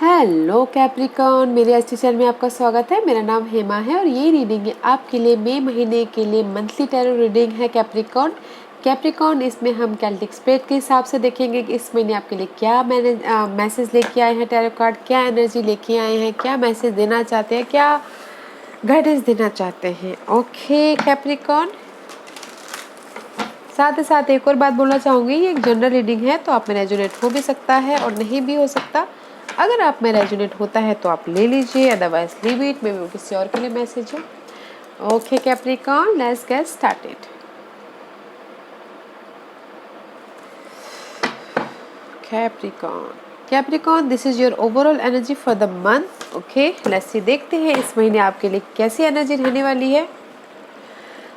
Hello Capricorn, मेरे अच्छे channel में आपका स्वागत है। मेरा नाम हेमा है और ये रीडिंग है आपके लिए मई महीने के लिए मंथली टैरो रीडिंग है कैप्रिकॉर्न। कैप्रिकॉर्न इसमें हम कैल्टिक स्प्रेड के हिसाब से देखेंगे कि इस महीने आपके लिए क्या मैसेज लेके आए हैं टैरो कार्ड, क्या एनर्जी लेके आए हैं, क्या मैसेज देना चाहते हैं, क्या गाइडेंस देना चाहते हैं। ओके कैप्रिकॉर्न, साथ ही साथ एक और बात बोलना चाहूँगी, ये एक जनरल रीडिंग है तो आप में रेजोनेट हो भी सकता है और नहीं भी हो सकता। अगर आप में रेजोनेट होता है तो आप ले लीजिए, otherwise leave it, may be किसी और के लिए मैसेज हो। Okay Capricorn, let's get started. Capricorn, this is your overall energy for the month. Okay let's see, देखते हैं इस महीने आपके लिए कैसी एनर्जी रहने वाली है।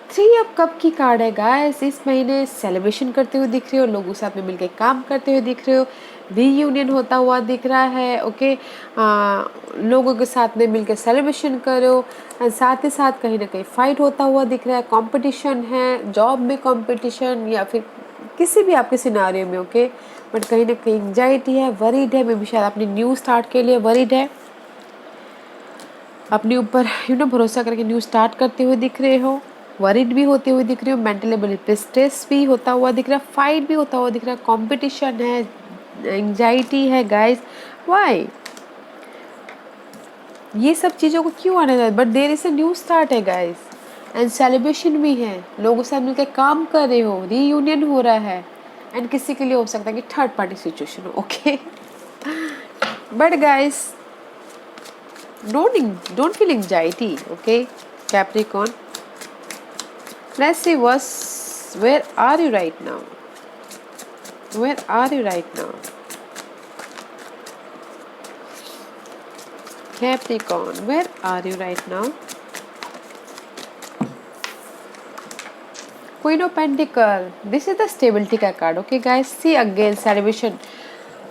3 ऑफ कप की कार्ड है गाइस। इस महीने सेलिब्रेशन करते हुए दिख रहे हो, लोगों के साथ में मिलकर काम करते हुए दिख रहे हो, रीयूनियन होता हुआ दिख रहा है। ओके लोगों के साथ में मिलकर सेलिब्रेशन करो, साथ ही साथ कहीं ना कहीं फाइट होता हुआ दिख रहा है, कंपटीशन है, जॉब में कंपटीशन या फिर किसी भी आपके सिनारियो में। ओके बट कहीं ना कहीं एंजाइटी है, वरीड है, मे भी शायद अपनी न्यू स्टार्ट के लिए वरीड है, अपने ऊपर भरोसा करके न्यू स्टार्ट करते हुए दिख रहे हो, वरीड भी होते हुए दिख रहे हो, मेंटल लेवल पे स्ट्रेस भी होता हुआ दिख रहा है, फाइट भी होता हुआ दिख रहा है, कंपटीशन है, एंजाइटी है गाइस। व्हाई ये सब चीज़ों को क्यों आने लगा? But there is a new start है गाइस, एंड सेलिब्रेशन भी है, लोगों के साथ मिलकर काम कर रहे हो, रीयूनियन हो रहा है, एंड किसी के लिए हो सकता है कि थर्ड पार्टी सिचुएशन हो। Okay but guys don't feel anxiety. Okay Capricorn, let's see where are you right now. Where are you right now Capricorn, where are you right now? Queen of Pentacle, this is the stability का card. Okay guys, see again celebration,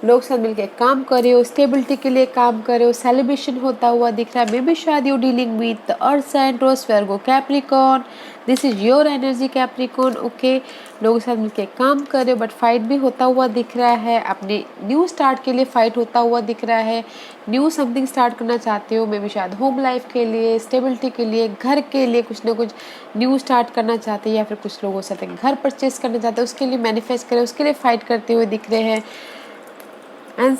लोग साथ मिलकर काम कर रहे हो, stability के लिए काम कर रहे हो, सेलिब्रेशन होता हुआ दिख रहा है। मे बी शायद you dealing with earth sign, Taurus, Virgo, Capricorn, this is your energy Capricorn. Okay लोगों के साथ मिलकर काम कर रहे हो बट फाइट भी होता हुआ दिख रहा है, अपने न्यू स्टार्ट के लिए फाइट होता हुआ दिख रहा है, न्यू समथिंग स्टार्ट करना चाहते हो, मे बी शायद होम लाइफ के लिए, स्टेबिलिटी के लिए, घर के लिए कुछ ना कुछ न्यू स्टार्ट करना चाहते हैं, या फिर कुछ लोगों से घर परचेज करना चाहते हैं, उसके लिए मैनिफेस्ट करें, उसके लिए फाइट करते हुए दिख रहे हैं, एंड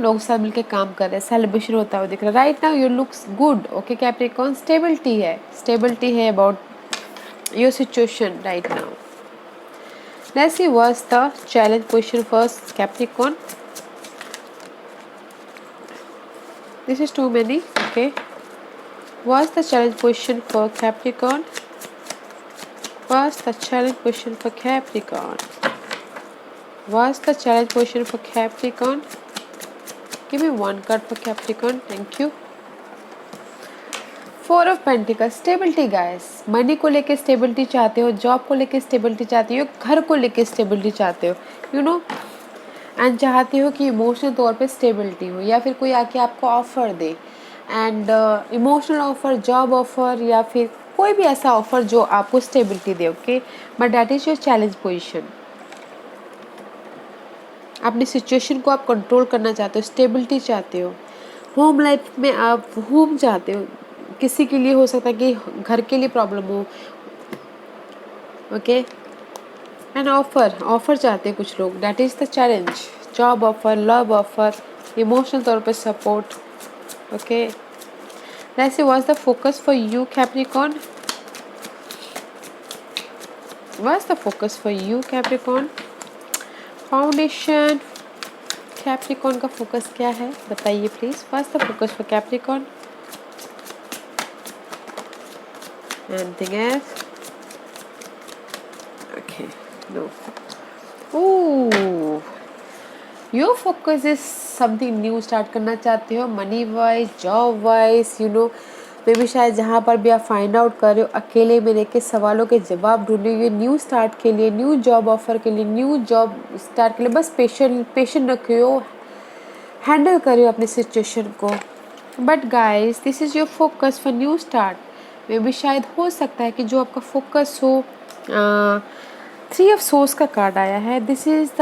लोग सब मिलके काम कर रहे हैं, सेलिब्रेशन होता हुआ दिख रहा है। Right now you looks good. Okay Capricorn, stability है about your situation right now. Let's see what's the challenge question first Capricorn. This is too many. Okay what's the challenge question for Capricorn? What's the challenge question for Capricorn? What's the challenge question for Capricorn? Give me one card for Capricorn. Thank you. 4 of Pentacles, stability guys. Money को लेके stability चाहते हो, job को लेके stability चाहते हो, घर को लेके स्टेबिलिटी चाहते हो, एंड चाहते हो कि इमोशनल तौर पे स्टेबिलिटी हो, या फिर कोई आके आपको offer they, and emotional offer, job offer, या फिर कोई भी ऐसा ऑफर जो आपको stability they. Okay but that is your challenge position. अपनी सिचुएशन को आप कंट्रोल करना चाहते हो, स्टेबिलिटी चाहते हो, होम लाइफ में आप होम चाहते हो, किसी के लिए हो सकता है कि घर के लिए प्रॉब्लम हो। ओके एंड ऑफर चाहते हैं कुछ लोग, that is the challenge. Job offer, love offer, emotional तौर पर support. Okay let's see what's the focus for you Capricorn. What's the focus for you Capricorn? Foundation, Capricorn का focus क्या है बताइए please. What's the focus for Capricorn? Anything else? Okay, no. Ooh, your focus is something new start करना चाहते हो, money wise, job wise, may be शायद जहाँ पर भी आप फाइंड आउट कर रहे हो, अकेले में रह के सवालों के जवाब ढूंढ रहे हो, न्यू स्टार्ट के लिए, न्यू जॉब ऑफर के लिए, न्यू जॉब स्टार्ट के लिए बस पेशेंट रखे हो, हैंडल कर रहे हो अपनी सिचुएशन को। But guys this is your focus for new start. Maybe शायद हो सकता है कि जो आपका फोकस हो, 3 ऑफ सोर्स का कार्ड आया है, this is the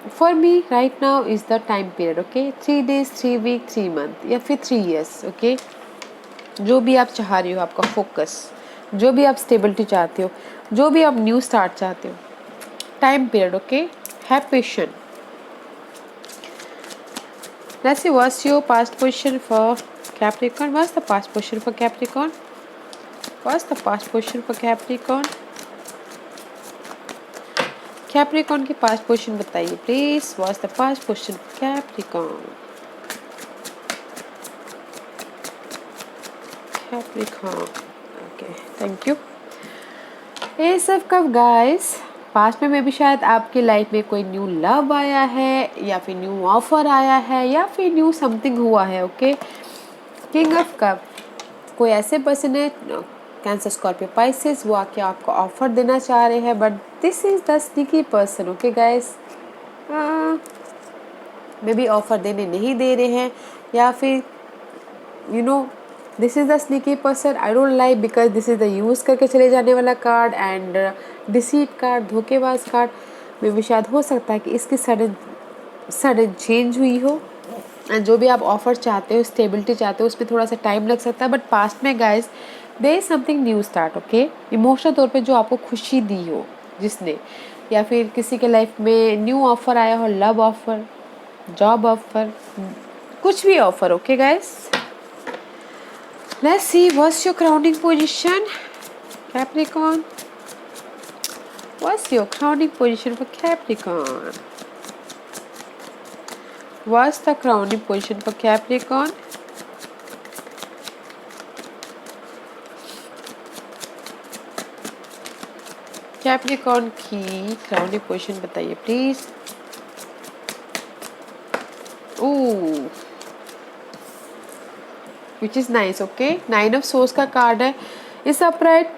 for me right now is the time period, okay, 3 days, 3 week, 3 month या फिर 3 years, ओके। जो भी आप चाह रही हो, आपका फोकस, जो भी आप स्टेबिलिटी चाहते हो, जो भी आप न्यू स्टार्ट चाहते हो, time period, okay, have patience. Let's see what's your past position for Capricorn. What's the past position for Capricorn? What's the past position for Capricorn? Capricorn की past position बताइए please. What's the past position for Capricorn? Capricorn. Okay, thank you. Ace of Cups guys. Past में भी शायद आपकी life में कोई new love आया है या फिर न्यू ऑफर आया है या फिर न्यू समथिंग हुआ है, ओके। किंग ऑफ कप, कोई ऐसे पर्सन है, कैंसर, स्कॉर्पियो, पाइसेस, वो आके आपको ऑफर देना चाह रहे हैं, but this is the sneaky person, okay guys. May be offer देने नहीं दे रहे हैं या फिर you know this is the sneaky person I don't like, because this is the use करके चले जाने वाला कार्ड एंड डिसीट कार्ड, धोखेबाज कार्ड। मे भी शायद हो सकता है कि इसकी सडन चेंज हुई हो, एंड जो भी आप ऑफर चाहते हो, स्टेबिलिटी चाहते हो, उसमें थोड़ा सा टाइम लग सकता है, बट पास्ट में guys there is something new start, okay. Emotional तौर पे जो आपको खुशी दी हो जिसने, या फिर किसी के लाइफ में न्यू ऑफर आया हो, लव ऑफर, जॉब ऑफर, कुछ भी offer, okay guys. Let's see what's your crowning position, Capricorn. What's your crowning position for Capricorn? What's the crowning position for Capricorn? Capricorn की crowning position बताइए please. Ooh. Which is nice, okay. 9 of Swords का card है। इस upright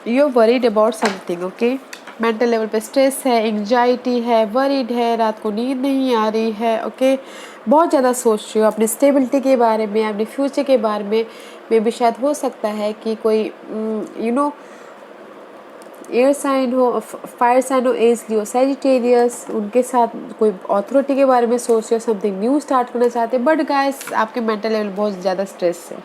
you are worried about something, okay. Mental level पे stress है, anxiety है, worried है, रात को नींद नहीं आ रही है, ओके। बहुत ज़्यादा सोच रही हो अपनी स्टेबिलिटी के बारे में, अपने फ्यूचर के बारे में भी शायद हो सकता है कि कोई एयर साइन हो, फायर साइन हो, एज लियो, सैजिटेरियस, उनके साथ कोई अथॉरिटी के बारे में सोच रहे हो, समथिंग न्यू स्टार्ट करना चाहते हैं, बट गाइस आपके मेंटल लेवल बहुत ज़्यादा स्ट्रेस है।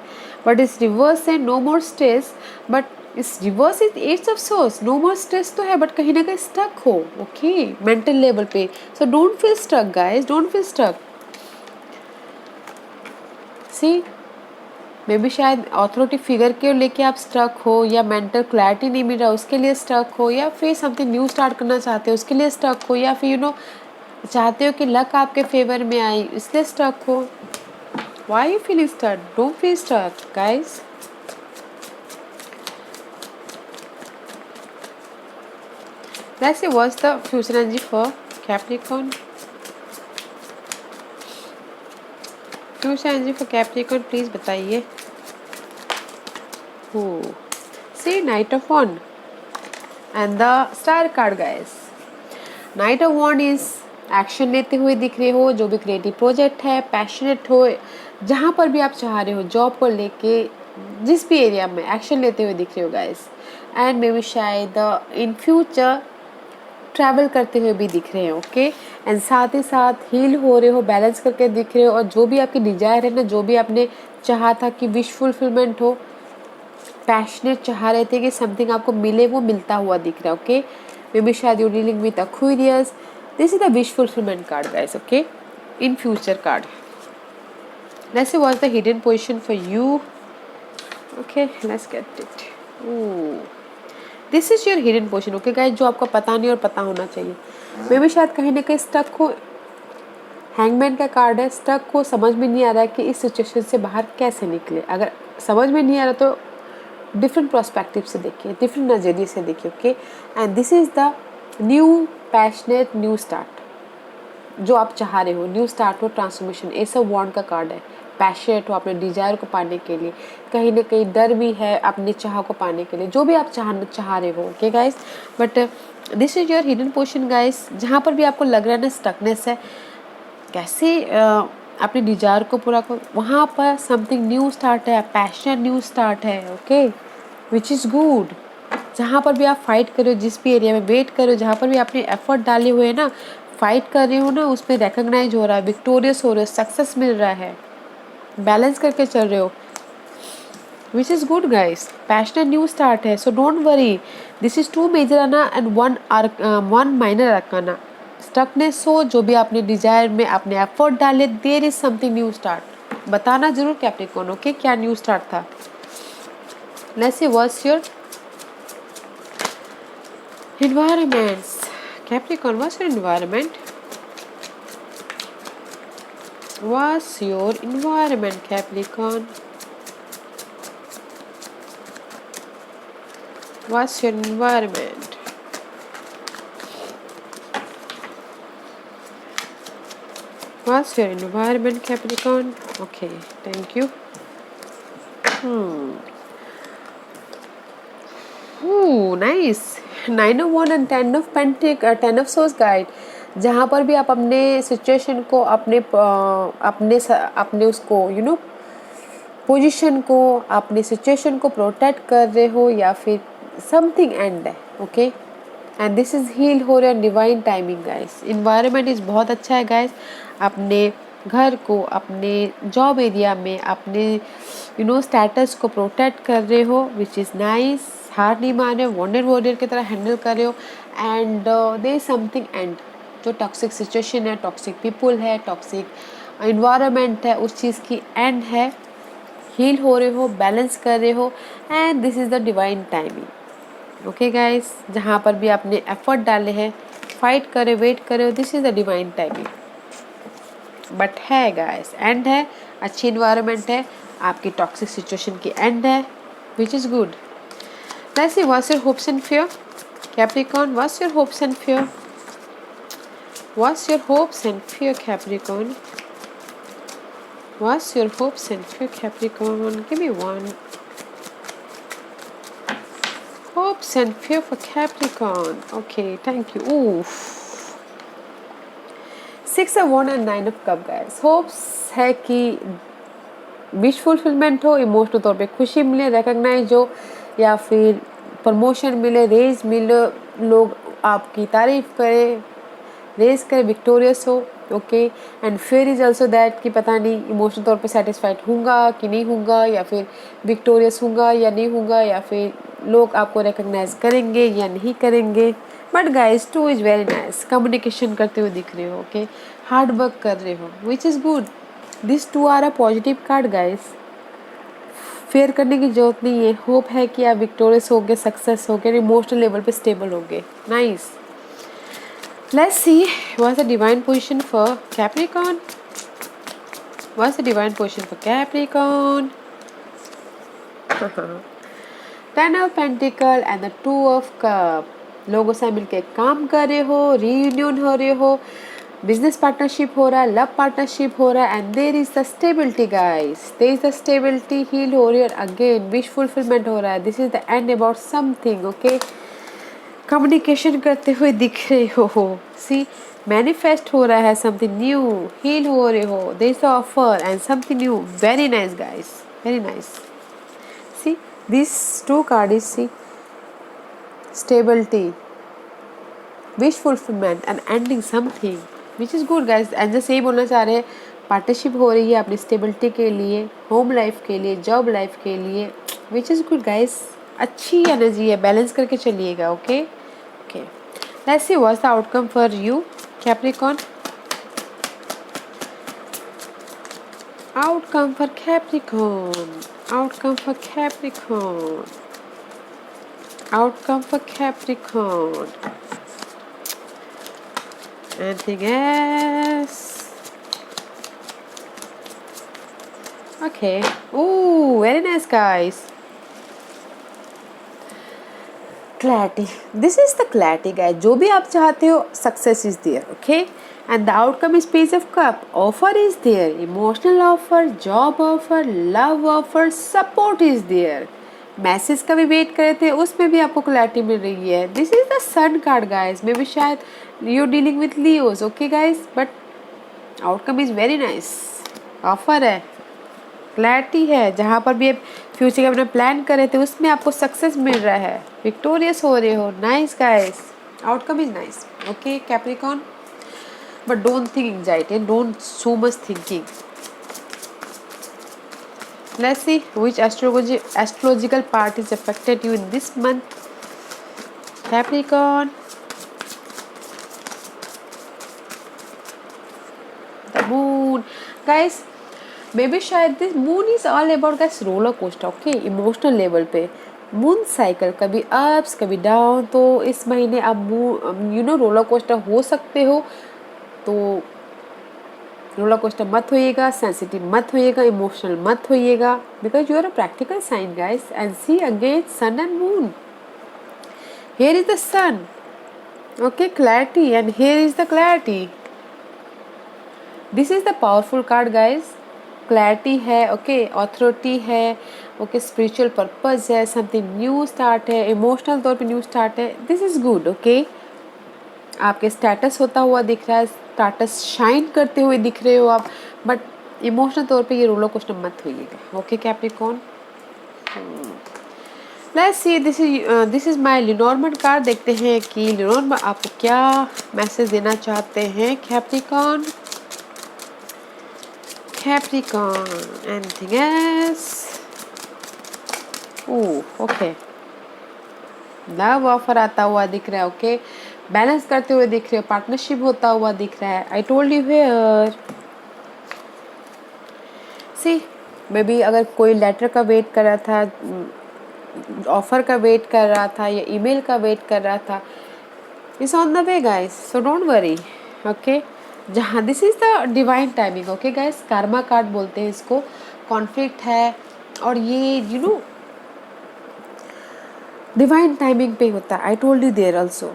बट इस रिवर्स है नो मोर स्ट्रेस, बट इस reverse is 8 of swords, no more stress तो है, बट कहीं ना कहीं स्टक हो, ओके, मेंटल लेवल पे। So don't feel stuck guys, don't feel stuck. See maybe शायद अथॉरिटी फिगर के लेके आप स्टक हो, या मेंटल क्लैरिटी नहीं मिल रहा उसके लिए स्टक हो, या फिर समथिंग न्यू स्टार्ट करना चाहते हो उसके लिए स्टक हो, या फिर चाहते हो कि लक आपके फेवर में आई इसलिए स्टक हो। Why you feeling stuck? Don't feel stuck guys. Let's see what's the future energy for Capricorn. Future energy for Capricorn please बताइए। See Knight of Wand and the Star card guys. Knight of Wand is action लेते हुए दिख रहे हो, जो भी creative project है, passionate हो, जहाँ पर भी आप चाह रहे हो, जॉब को लेके जिस भी एरिया में एक्शन लेते हुए दिख रहे हो गाइस, एंड मे बी शायद इन फ्यूचर ट्रैवल करते हुए भी दिख रहे हो, ओके। एंड साथ ही साथ हील हो रहे हो, बैलेंस करके दिख रहे हो, और जो भी आपकी डिजायर है ना, जो भी आपने चाहा था कि विश फुलफिलमेंट हो, पैशनेट चाह रहे थे कि समथिंग आपको मिले, वो मिलता हुआ दिख रहा है, ओके। मे बी शायद you dealing with Aquarius, this is the wish fulfilment card guys, okay, in future card. Let's see what's the hidden position for you, okay, let's get it. This is your hidden position, okay guys, जो आपको पता नहीं और पता होना चाहिए। May be शायद कहीं ना कहीं स्टक हो, हैंगमैन का कार्ड है, स्टक हो, समझ में नहीं आ रहा है कि इस सिचुएशन से बाहर कैसे निकले। अगर समझ में नहीं आ रहा तो डिफरेंट पर्सपेक्टिव से देखिए, डिफरेंट नज़रिए से देखिए, okay. And this is the new passionate new start, जो आप चाह रहे हो, न्यू स्टार्ट हो, ट्रांसफॉर्मेशन। एस ऑफ वॉन्ड का कार्ड है, पैशनेट हो अपने डिजायर को पाने के लिए, कहीं ना कहीं डर भी है अपने चाह को पाने के लिए, जो भी आप चाह रहे हो, okay guys. But this is your hidden position guys, जहाँ पर भी आपको लग रहा है ना स्टकनेस है, कैसे अपने डिजायर को पूरा करो, वहाँ पर समथिंग न्यू स्टार्ट है, पैशनेट न्यू स्टार्ट है, ओके, विच इज़ गुड। जहाँ पर भी आप फाइट करो, जिस भी एरिया में वेट करो, जहाँ पर भी आपने एफर्ट डाले हुए हैं ना, फाइट कर रहे हो ना उसमें रिकॉग्नाइज हो रहा है, विक्टोरियस हो रहे हो, सक्सेस मिल रहा है, बैलेंस करके चल रहे हो, which is good guys. Passionate new start है, so don't worry. This is two major arcana and one minor arcana. Stuckness हो, जो भी आपने डिजायर में अपने एफर्ट डाले, there is something new start. बताना जरूर कैप्रिकॉर्न, ओके क्या न्यू स्टार्ट था। Let's see what's your environments. Capricorn, what's your environment? What's your environment, Capricorn? What's your environment? What's your environment, Capricorn? Okay, thank you. Ooh, nice. 9 of Wands and 10 of Swords guide. जहाँ पर भी आप अपने situation को अपने उसको position को, अपने सिचुएशन को प्रोटेक्ट कर रहे हो या फिर समथिंग एंड है, okay. And this is heal हो रहा है divine timing guys. Environment is बहुत अच्छा है गाइस। अपने घर को, अपने जॉब एरिया में, अपने स्टेटस को प्रोटेक्ट कर रहे हो, विच इज़ नाइस। हार नहीं मान रहे हो, वॉन्डेड वॉरियर की तरह हैंडल कर रहे हो। And there is something end. जो टॉक्सिक सिचुएशन है, टॉक्सिक पीपल है, टॉक्सिक इन्वायरमेंट है, उस चीज़ की एंड है। हील हो रहे हो, बैलेंस कर रहे हो, and this is the divine timing, okay guys. जहाँ पर भी आपने एफर्ट डाले हैं, फाइट करे, वेट करे, this is the divine timing. But है गाइस, एंड है, अच्छी इन्वायरमेंट है, आपकी टॉक्सिक सिचुएशन की एंड है, विच is good. Let's see what's your hopes and fear Capricorn. What's your hopes and fear? What's your hopes and fear Capricorn? What's your hopes and fear, Capricorn? Give me one. Hopes and fear for Capricorn. Okay, thank you. Oof. 6 of Wands and 9 of Cups, guys. Hopes है कि wish fulfilment हो, emotional तौर पे खुशी मिले, recognise हो, या फिर प्रमोशन मिले, रेज मिले, लोग आपकी तारीफ करें, रेस करे, विक्टोरियस हो, okay. And fear is also that कि पता नहीं इमोशनल तौर पे सेटिस्फाइड होगा कि नहीं होगा, या फिर विक्टोरियस होगा या नहीं होगा, या फिर लोग आपको रिकॉग्नाइज करेंगे या नहीं करेंगे। But guys, 2 is very nice. Communication करते हुए दिख रहे हो, ओके, हार्ड वर्क कर रहे हो, which is good. This 2 are a positive card guys. Fear करने की जरूरत नहीं है। होप है कि आप विक्टोरियस होगे, सक्सेस होगे, इमोशनल लेवल पे स्टेबल होगे। Nice. Let's see what's the divine position for Capricorn. What's the divine position for Capricorn? 10 of Pentacle and the 2 of Cup. लोगों से मिलके काम कर रहे हो, रीयूनियन हो रहे हो, बिजनेस पार्टनरशिप हो रहा है, लव पार्टनरशिप हो रहा है, and there is the stability guys. There is the stability, heal हो रही है, अगेन विश फुलफिलमेंट हो रहा है। This is the end about something, okay. Communication करते हुए दिख रहे हो, सी मैनिफेस्ट हो रहा है, समथिंग न्यू, हील हो रहे हो, there is offer and something new. Very nice guys, very nice. See this 2 card is see stability, wish fulfilment and ending something, which is good guys. And जैसे यही बोलना चाह रहे हैं, पार्टनरशिप हो रही है अपनी स्टेबिलिटी के लिए, होम लाइफ के लिए, जॉब लाइफ के लिए, विच इज़ गुड गाइस। अच्छी एनर्जी है, बैलेंस करके चलिएगा, okay okay. Let's see what's the outcome for you Capricorn. Outcome for Capricorn, outcome for Capricorn, outcome for Capricorn. Anything else? Okay. Ooh, very nice guys. Clarity. This is the clarity guys. जो भी आप चाहते हो, success is there, okay? And the outcome is Page of Cup. Offer is there. Emotional offer, job offer, love offer, support is there. Message का भी wait करे थे, उसमें भी आपको क्लैरिटी मिल रही है। This is the sun card guys. Maybe शायद you dealing with Leos, okay guys, but outcome is very nice. Offer है, क्लैरिटी है, जहाँ पर भी आप फ्यूचर के अपना प्लान करे थे उसमें आपको सक्सेस मिल रहा है, विक्टोरियस हो रहे हो। Nice guys, outcome is nice, okay Capricorn. but don't think anxiety and don't so much thinking. Let's see which astrological part is affected you in this month, Capricorn. The moon, guys. Maybe शायद this moon is all about guys roller coaster, okay, emotional level पे moon cycle कभी ups कभी down. तो इस महीने आप roller coaster हो सकते हो, तो रोलर कोस्टर मत होइएगा, सेंसिटिव मत होइएगा, इमोशनल मत होइएगा, because you are a practical sign guys. And see again sun and moon, here is the sun, okay, clarity, and here is the clarity. This is the powerful card guys. Clarity है, okay, authority है, okay, spiritual purpose है, something new start है, emotional तौर पे new start है। This is good, okay. आपके status होता हुआ दिख रहा है, स्टेटस शाइन करते हुए दिख रहे हो आप, बट इमोशनल तौर पे ये रोलर कोस्टर मत होइएगा, okay Capricorn. Let's see, this is my Lenormand card. देखते हैं कि लेनॉर्मंड आपको क्या मैसेज देना चाहते हैं Capricorn. Capricorn, anything else? Okay, love offer आता हुआ दिख रहा है, ओके, बैलेंस करते हुए दिख रहे हो, पार्टनरशिप होता हुआ दिख रहा है। I told you here, see maybe अगर कोई लेटर का वेट कर रहा था, ऑफर का वेट कर रहा था, या ईमेल का वेट कर रहा था, it's on the way guys, so don't worry, okay. जहाँ this is the divine timing, okay guys, karma card बोलते हैं इसको। कॉन्फ्लिक्ट है और ये डिवाइन टाइमिंग पे होता है। I told you there also,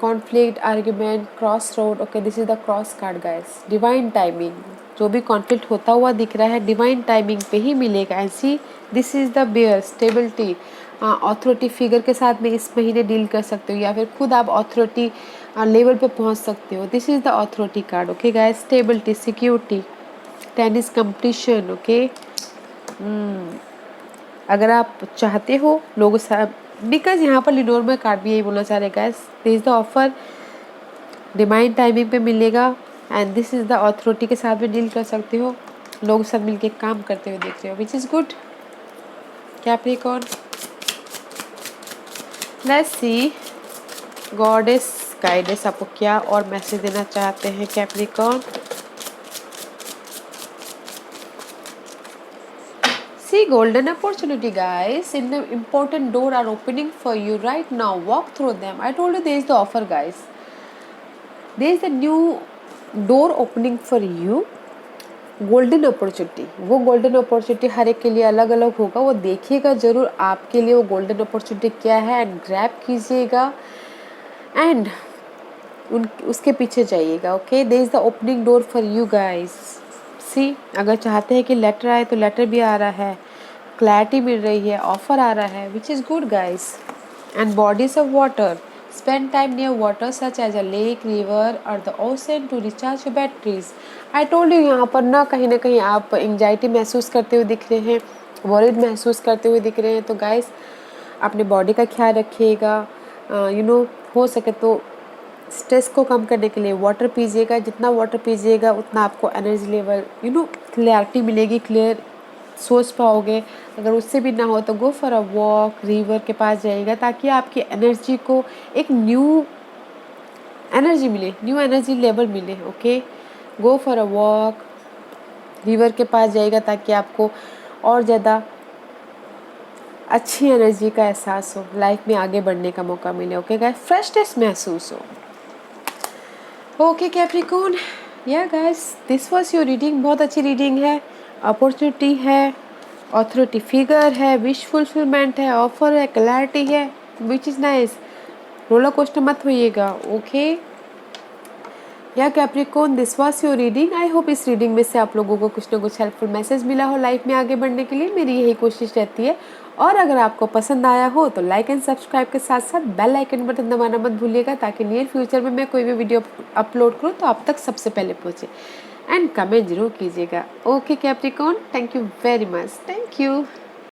conflict, argument, cross road, okay, this is the cross card guys. Divine timing, जो भी कॉन्फ्लिक्ट होता हुआ दिख रहा है डिवाइन टाइमिंग पे ही मिलेगा। And see this is the bear, stability, authority figure के साथ में इस महीने डील कर सकते हो, या फिर खुद आप ऑथोरिटी लेवल पे पहुंच सकते हो। This is the authority card, okay guys. Stability, security, tennis competition, okay. अगर आप चाहते हो लोगों से, बिकॉज यहाँ पर लिनोर्मा कार्ड भी यही बोलना चाह रहे guys, this is the offer, divine timing पे मिलेगा, and this is the authority के साथ भी डील कर सकते हो, लोगों के साथ मिलके काम करते हुए देख रहे हो, which is good Capricorn. Let's C goddess guidance आपको क्या और मैसेज देना चाहते हैं Capricorn. See golden opportunity guys, in the important door are opening for you right now, walk through them. I told you there is the offer guys, there is a new door opening for you, golden opportunity. वो golden opportunity हर एक के लिए अलग अलग होगा, वो देखिएगा जरूर आपके लिए वो गोल्डन अपॉर्चुनिटी क्या है, एंड ग्रैब कीजिएगा एंड उसके पीछे जाइएगा, okay. There is the opening door for you guys. See अगर चाहते हैं कि लेटर आए तो लेटर भी आ रहा है, क्लैरिटी मिल रही है, ऑफर आ रहा है, विच is good guys. And bodies of water, spend time near water such as a lake, river or the ocean to recharge your batteries. I told you यहाँ पर ना कहीं आप एंजाइटी महसूस करते हुए दिख रहे हैं, वरीड महसूस करते हुए दिख रहे हैं, तो गाइस अपने बॉडी का ख्याल रखिएगा। हो सके तो स्ट्रेस को कम करने के लिए वाटर पीजिएगा, जितना वाटर पीजिएगा उतना आपको एनर्जी लेवल क्लियरिटी मिलेगी, क्लियर सोच पाओगे। अगर उससे भी ना हो तो go for a walk, river के पास जाइएगा, ताकि आपकी एनर्जी को एक न्यू एनर्जी मिले, न्यू एनर्जी लेवल मिले, okay. Go for a walk, river के पास जाइएगा ताकि आपको और ज़्यादा अच्छी एनर्जी का एहसास हो, लाइफ में आगे बढ़ने का मौका मिले, ओके गाइस, फ्रेशनेस महसूस हो, ओके कैप्रिकॉर्न। या guys this was your reading, बहुत अच्छी रीडिंग है, अपॉर्चुनिटी है, ऑथोरिटी फिगर है, विश फुलफिलमेंट है, ऑफर है, क्लैरिटी है, which is nice. Roller coaster मत होइएगा, ओके। या Capricorn this was your reading. I hope इस रीडिंग में से आप लोगों को कुछ ना कुछ हेल्पफुल मैसेज मिला हो लाइफ में आगे बढ़ने के लिए, मेरी यही कोशिश रहती है। और अगर आपको पसंद आया हो तो लाइक एंड सब्सक्राइब के साथ साथ बेल आइकन बटन दबाना मत भूलिएगा, ताकि नियर फ्यूचर में मैं कोई भी वीडियो अपलोड करूँ तो आप तक सबसे पहले पहुँचे। एंड कमेंट जरूर कीजिएगा, okay Capricorn. Thank you very much, thank you.